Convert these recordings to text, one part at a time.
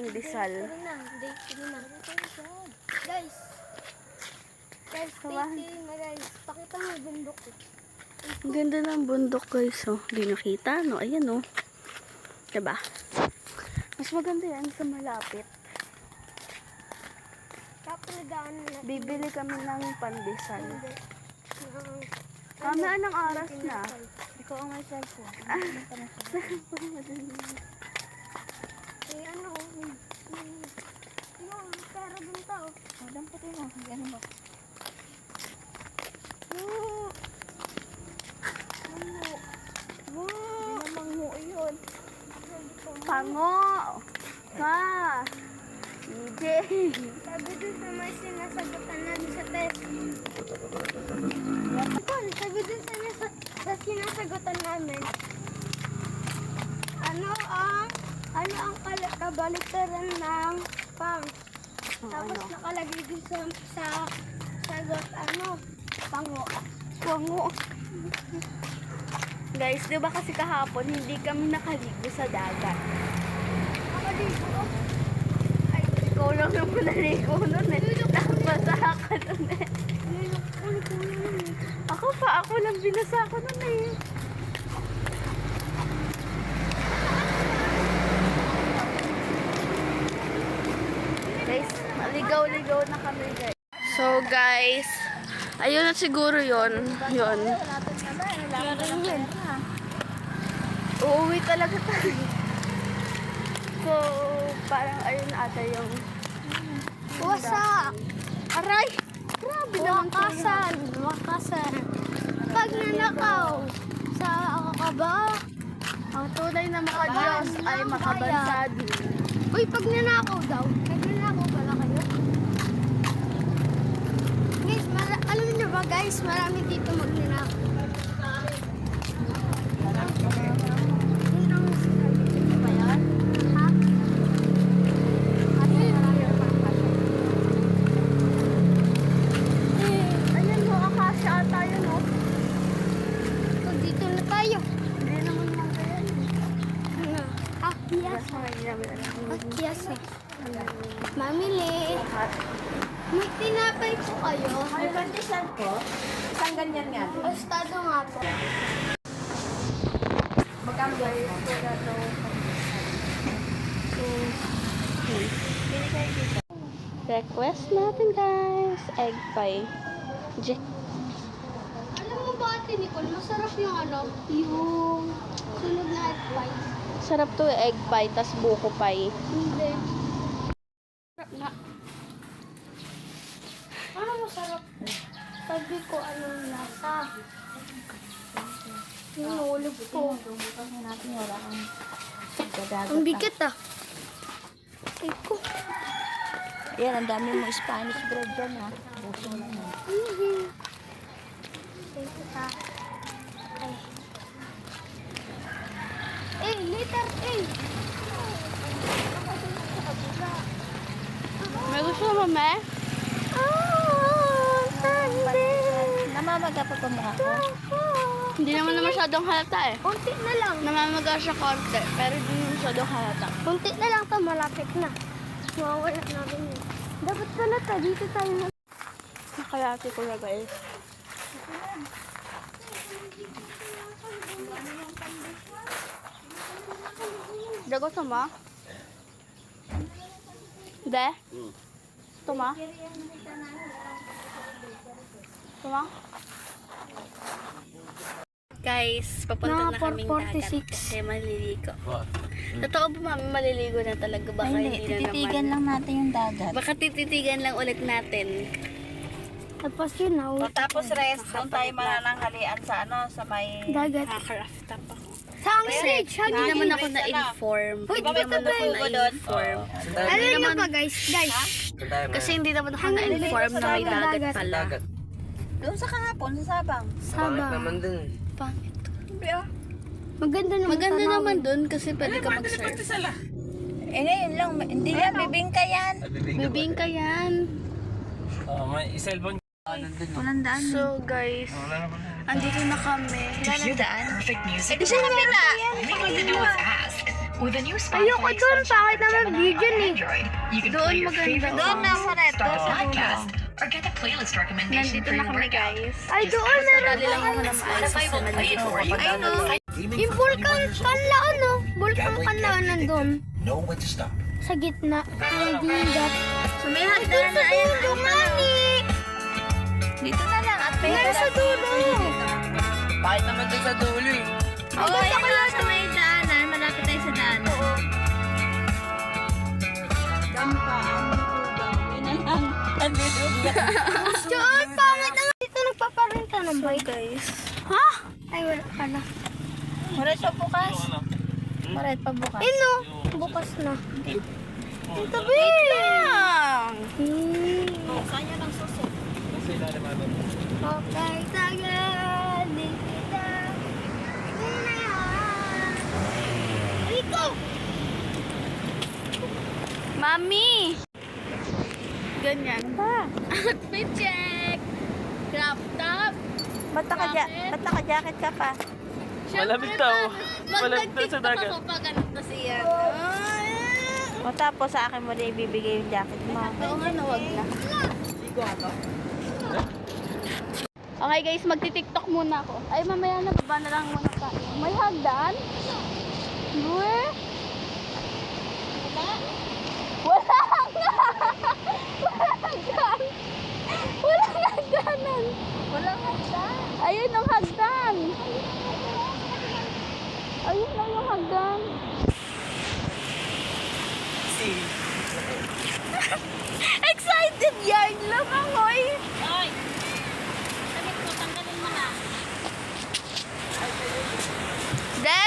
pandesal. Guys, tingin na guys. Pakita mo yung bundok. Ang ganda ng bundok guys. Oh. Hindi nakita, no? Ayan, oh. Diba? Mas maganda yan sa malapit. Bibili kami ng pandesal. Kami anong oras na? Ikaw ang may cellphone. Ano? Yung pera dun tao. Damputin mo. Ano mo? Hindi na mangho yun. Pango! Ma! DJ! Sabi dun sa may sinasagutan namin sa test. Sabi dun sa sinasagutan namin. Ano ang kabaliktaran ng pang? Tapos ano? nakalagay dun sa sagot, pango. Pango! Guys, di ba kasi kahapon hindi kami nakaligo sa dagat? Nakaligo. Ay, ikaw lang yung naligo nun eh. Nakabasa ka nun eh. Ako lang binasa ko nun eh. Guys, maligaw-ligaw na kami guys. So guys, ayun na siguro yun. Uuwi talaga tayo. So, parang ayun na ata yung Wasak! Aray! Grabe naman Wakasan! Pag nanakaw sa kakaba, ang tunay na makadiyos ay makabansad. uy, pag nanakaw daw, nagnanakaw pala kayo. Guys, alam niyo ba guys, marami dito magnanakaw. Yun ang sinabi ko ba yan? Ha? Ayan mo, akasya ata yun oh. Pag dito na tayo. Hindi naman mangga yan. Yes. Hindi namin alam. Yes eh. Mamili. May tinapay po kayo. May pandesal ko? Isang ganyan nga. Estado nga po. Magkano ba yun? Request natin guys. Egg pie. Alam mo ba ate Nicole, masarap yung yung sunog na egg pie. Sarap to egg pie, tas buko pie. Hindi. Ano masarap? Sabi ko anong lasa. Hinulog ko. Ang bigat ah. Ay ko. Yan, ang dami mo Spanish bread dyan ha. Buso mo na. Letter A. May gusto mo, me? Namamaga pa pa mukha ko. Hindi naman na masyadong halata eh. Kunti na lang. Namamaga siya konti, pero hindi naman masyadong halata. Kunti na lang to, malapit na. Mawawala na rin yun. Dapat pala dito tayo na. Nakalati ko na guys. Dago sama? De? Tuma? Tuma? Guys, papunta na kaming dagat 46. kasi maliligo. Totoo ba mami maliligo na talaga? Baka hindi na tititigan naman. lang natin yung dagat. Baka tititigan lang ulit natin. Tapos yun na. Tapos rest, doon tayo manananghalian sa sa may... Dagat. Nakaka-raft up ako. Sa stage. Hindi naman ako na-inform. Hindi naman ako na-inform. Alam niyo ba guys? Kasi hindi naman ako na-inform na may dagat pala. Doon sa kahapon, sa Sabang. Sabang. Pangit. Maganda naman. Maganda naman dun kasi pwede ka mag-surf. Ngayon lang. Hindi yan, bibingka yan. Bibingka yan. May cellphone. Walang daan. So guys, andito na kami. Perfect music. Di siya kabila. With a new Ayoko Spotify doon, extension pangit from naman Gemini video on eh. Android, you can Doon play your maganda. favorite Doon songs, na, Maret. start a Doon sa podcast, or get a playlist recommendation Nandito for na your kami workout. guys. Ay, Just doon ask na Dali lang ako ng Spotify will play it for you. Ay, no. Yung Vulcan Kanlaan, no? Vulcan Kanlaan nandun. Know when to stop. Sa gitna. Hindi dat. May Doon hagdan sa dulo, mami. Dito na lang at may Nga sa dulo. Bakit naman doon sa dulo eh? Oo, yan na sa may daanan. Malapit tayo sa daanan. Diyan, pangit naman. Dito nagpaparenta ng bike. Guys. Ha? Ay, wala pala. Maret pa bukas. Maret pa bukas. Eh, no. Bukas na. Ang tabi. Lang. Saan niya ng susi? Kasi ilalim natin. Okay, tagal. Di kita. Ito. Mami! Ganyan. Outfit check! Crop top! Ba't naka-jacket ka pa? Malamig daw. Malamig daw sa dagat. Ako pa ganun to siya. O tapos sa akin mo na ibibigay yung jacket mo. Oo nga, wag na. Okay guys, magti-tiktok muna ako. Ay, mamaya na, baba na lang muna tayo. May hagdan? Uwe? Wala nga! Walang hagdan! Walang hagdanan! Walang hagdan! Ayun ang hagdan! Ayun lang yung hagdan. Excited yarn lang ako eh!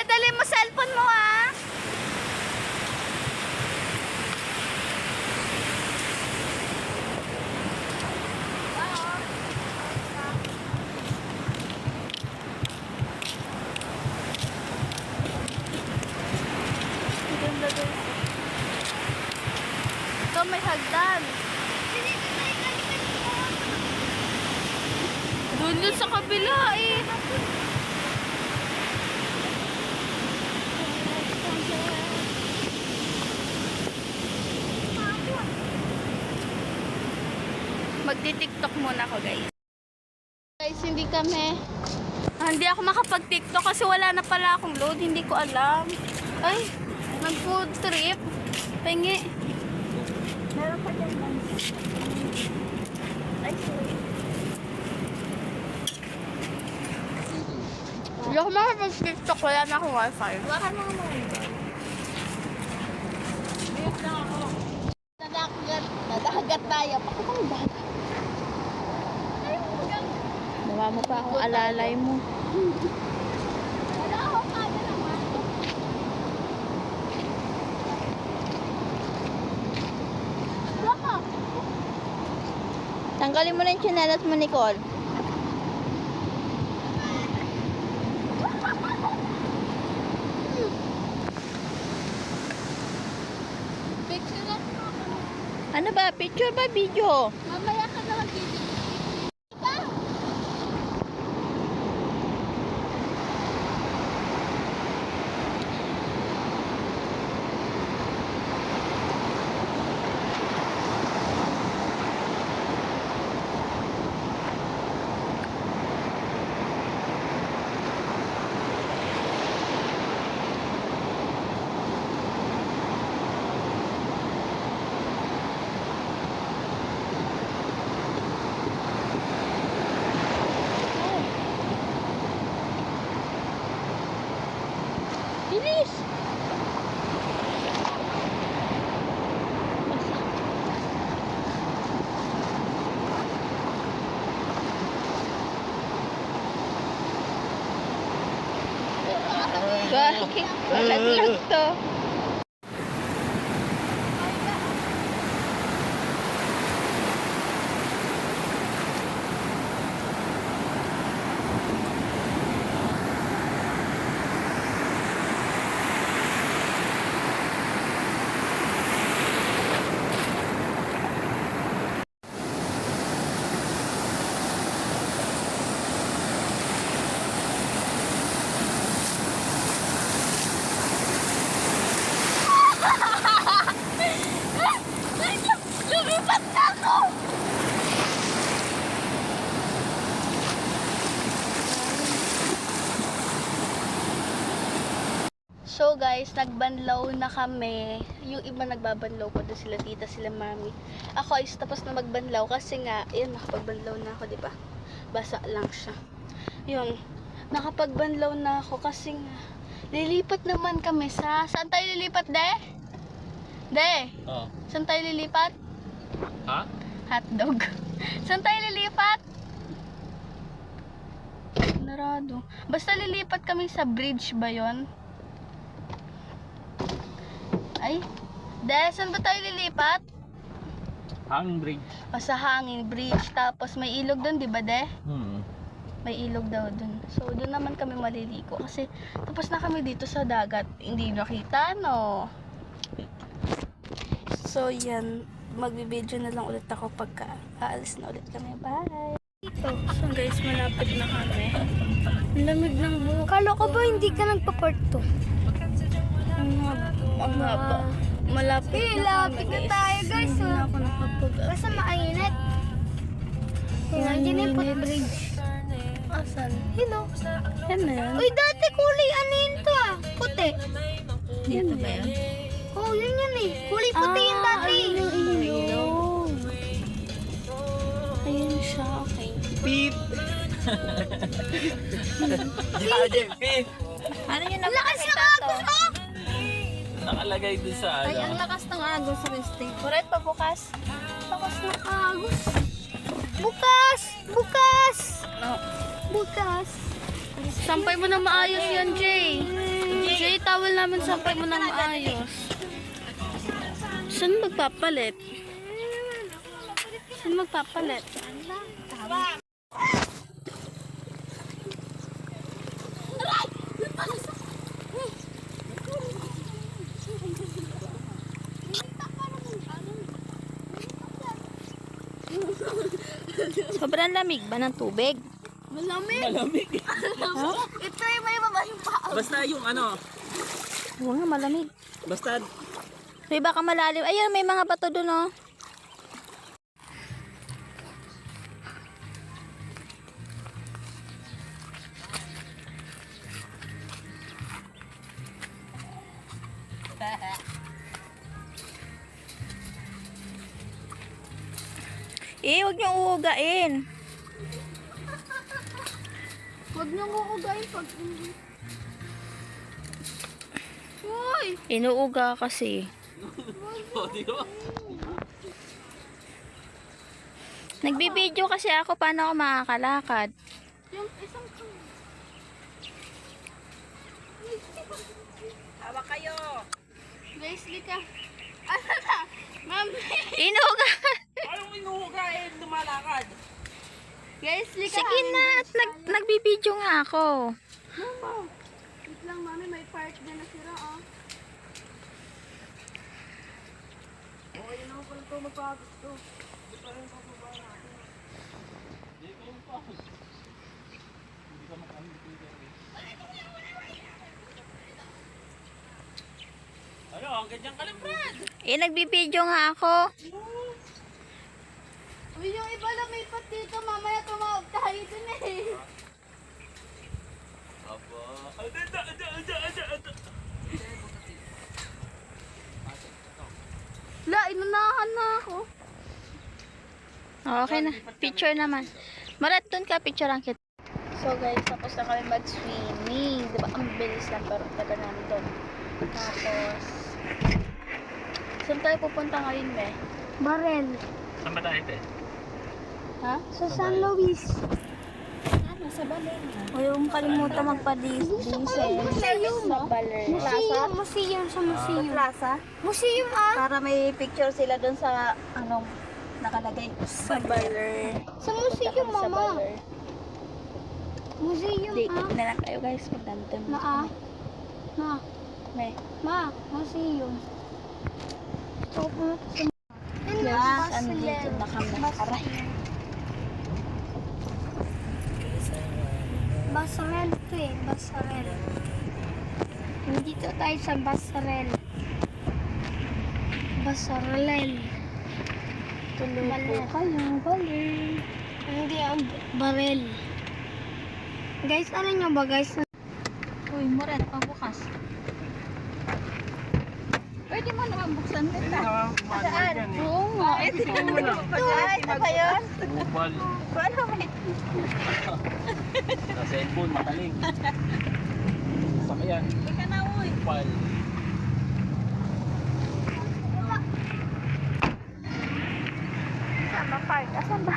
Dali mo cellphone mo ah. Ganda guys. Ito may hagdan. Doon yun sa kabila eh. Magti-tiktok muna ako guys. Guys, hindi ako makapag-tiktok kasi wala na pala akong load. Hindi ko alam. Ay, nag-food trip. Pengi. Meron pa dyan lang. Ay, sorry. Hindi ako makapag-tiktok. Wala na akong wifi. Wakan mo mo. Nadagat tayo. Bakit ang dagat? Nawa mo pa akong alalay mo. Wala akong kaya naman. Baka. Tanggalin mo na yung tsinelas mo, Nicole. Picture lang mo ako. Ano ba? Picture ba? Video? Mamaya ka na mag-video. Bilis! Bakit? Walang lang to. Lilipat na ako! So guys, nagbanlaw na kami. Yung iba nagbabanlaw pa doon, sila tita, sila mami. Ako ay tapos na magbanlaw kasi nga, yun, nakapagbanlaw na ako, diba? Basa lang siya. Yun, nakapagbanlaw na ako kasi nga, lilipat naman kami sa... Saan tayo lilipat, De? De? Oh. Saan tayo lilipat? Ha? Hotdog. Saan tayo lilipat? Narado. Basta lilipat kami sa bridge ba yon? Ay, De, saan ba tayo lilipat? Hanging bridge. O sa hangin bridge. Tapos may ilog doon, di ba, De? May ilog daw doon. So, doon naman kami maliligo. Kasi tapos na kami dito sa dagat. Hindi nakita, no? So, yan. Magbibideo na lang ulit ako pagka aalis na ulit kami. Bye! So, guys, malapit na kami. Ang lamig ng buhok. Kala ko ba hindi ka nagpa-part 2? Ang haba. Malapit na kami, lapit na tayo, guys, Hindi oh. na ako nakapag... Kasi mainit. Nandiyan yung footbridge. Asan? Hello. Yan na yan. Uy, dati kulay ano yun to ah? Puti. Yan na ba yan? Oh, yun yun eh. Kulay puti yun dati. Ayun yung ilog. Ayun siya, okay. Beep! Beep! Ano yun Ang lakas ng agos oh! Nakalagay dun sa Ay, ano. ang lakas ng agos sa resting. Correct pa bukas? Lakas ng agos. Bukas! Bukas! No. Bukas. Sampay mo na maayos yan, Jay. Jay, towel namin sampay mo na maayos. Saan magpapalit? Saan magpapalit? Sobrang lamig ba ng tubig? Malamig. Malamig. Ito yung may mama yung paa. Basta yung ano, Oo nga, malamig. basta May baka malalim. Ayun, may mga bato doon, oh. Huwag niyong uugain. Huwag niyong uugayin pag hindi. Uy! Inuuga kasi. Nagbibideo kasi ako paano ako makakalakad. Yung isang Hawak kayo. guys, lika. Ano na? Mami. Inuuga. anong inuuga eh, lumalakad? Guys, lika. Sige na. At nagbibideo nga ako. Mama. Wait lang, mami. May part na nasira, oh. Ano, ang ganyan ka lang, Brad. Nagbibideo nga ako. Uy, yung iba lumipat dito. Mamaya tumawag tayo dun eh. Aba. La, inunahan na ako. Okay na. Picture naman. Marat doon ka. Picture ang kita. So guys, tapos na kami mag-swimming. Diba? Ang bilis lang pero taga namin doon. Tapos, saan tayo pupunta ngayon, be? Barel. Saan ba tayo, te? Ha? Sa San Luis. Huwag mong kalimutan magpa-diesel. Museum. Sa Baler. Museum. Museum sa museum. Plaza. Museum ah. Para may picture sila doon sa ano nakalagay. Sa Baler. Sa museum, Sa mama. Baler. Museum Di, ah. na lang kayo guys. Magdantan Ma ah. Ma. May. Ma. Museum. So, pumunta sa... Yes, andito na kami. Aray. Basarel to eh. Basarel. Nandito tayo sa Basarel. Basarel. Tuloy po Baler. kayong baler. Hindi ang barel. Guys, alam nyo ba guys? Uy, Moret, pabukas. Pwede mo naman buksan nito. Saan? Oo nga. Ito ba yun? Upal. Paano ba? Sa cellphone, mataling. Sakayan. Ika na, uy. Upal. Saan ba park? Asan ba?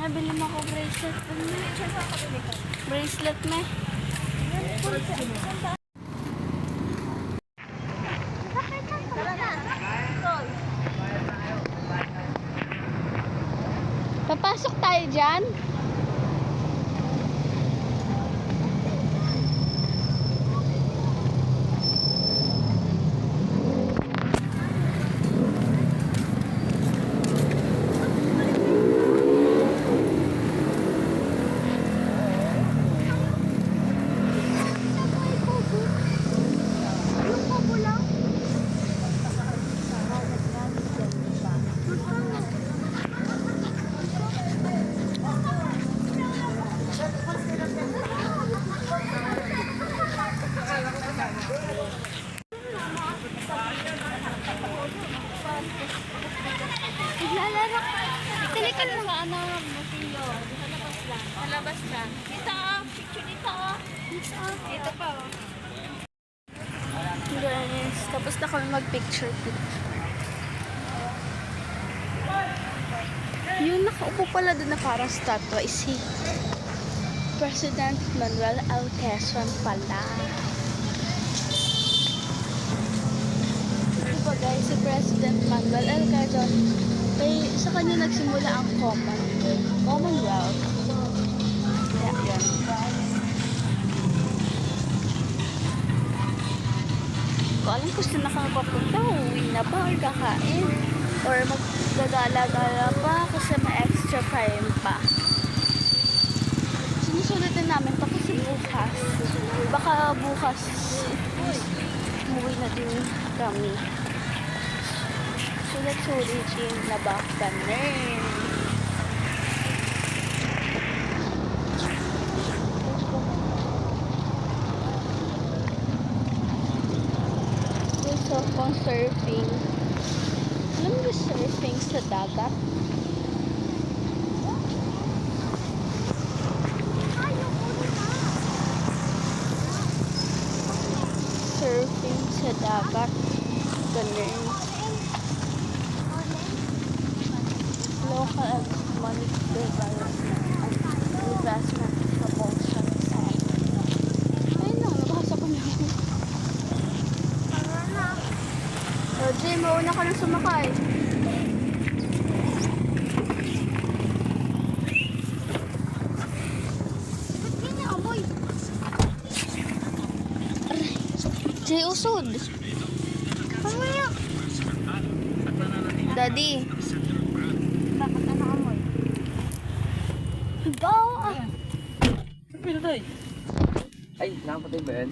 Nabili mo ako bracelet. Bracelet me. Papasok tayo dyan? Naglalaro. Talikan mo. Sa ano, Masillo? Sa labas lang. Sa labas lang. Dito, picture dito. Dito pa, Guys, tapos na kami mag-picture. Yung nakaupo pala doon na parang statue is si President Manuel L. Quezon pala. Diba guys, si President Manuel L. Quezon, sa kanya nagsimula ang Commonwealth. Kaya yun. Kung alam ko saan na kami papunta, uwi na ba or kakain? Or magdadala-dala pa kasi may extra time pa. Sinusulit din namin pa kasi bukas. Baka bukas umuwi na din kami. Sulit-sulitin na ba ganun? Gusto kong surfing. Alam mo surfing sa dagat? Surfing sa dagat. Ganun. Local economic investment promotion site. Ayun na, nabasa ko na. Jay, mauna ka nang sumakay. Ba't ganyan amoy? Jay, usod. Amoy na. Daddy. Bakit ano amoy? Bawa. Pinatay. Ay, nakapatay ba yan?